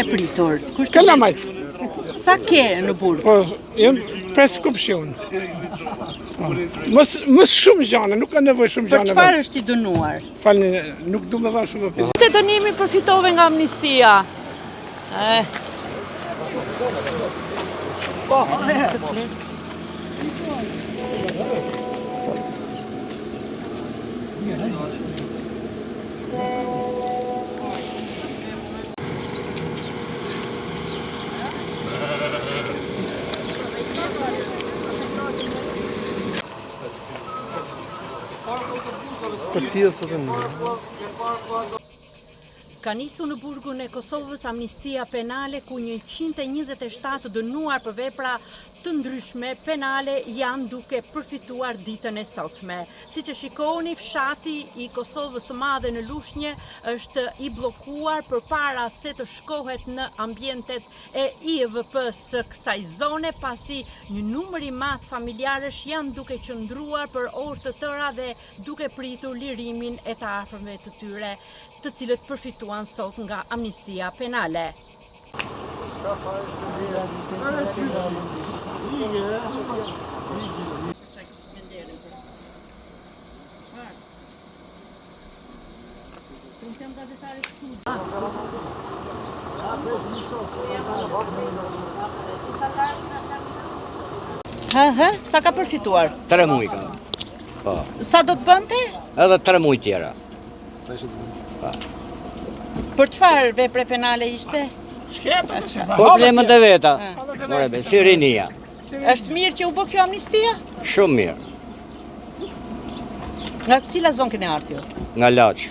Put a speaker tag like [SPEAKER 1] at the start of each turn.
[SPEAKER 1] duke pritur.
[SPEAKER 2] Kalamajt.
[SPEAKER 1] Sa ke në burg?
[SPEAKER 2] Po, jam 5 kupshion. Mos shumë gjana, nuk ka nevojë shumë gjana.
[SPEAKER 1] Për çfarë është i dënuar?
[SPEAKER 2] Falni, nuk du me dhanë shumë opinion.
[SPEAKER 1] Te dënimi përfitove nga amnistia. Ka nisur në burgun e Kosovës amnistia penale ku 127 dënuar për vepra të ndryshme penale janë duke përfituar ditën e sotme. Siç e shikoni, fshati i Kosovës së Madhe në Lushnjë është i bllokuar përpara se të shkohet në ambientet e IVP-s së kësaj zone, pasi një numër i madh familjarësh janë duke qëndruar për orë të tëra dhe duke pritur lirimin e të afërmve të tyre, të cilët përfituan sot nga amnistia penale. Sa ka përfituar?
[SPEAKER 3] 3 muaj ka. Po.
[SPEAKER 1] Sa do të bënte?
[SPEAKER 3] Edhe 3 muaj tjera.
[SPEAKER 1] Për çfarë vepre penale ishte?
[SPEAKER 3] Problemet e veta. Morebe, si rinia.
[SPEAKER 1] Është mirë që u bë kjo amnistia?
[SPEAKER 3] Shumë mirë.
[SPEAKER 1] Nga cila zonë keni ardhur?
[SPEAKER 3] Nga Laç.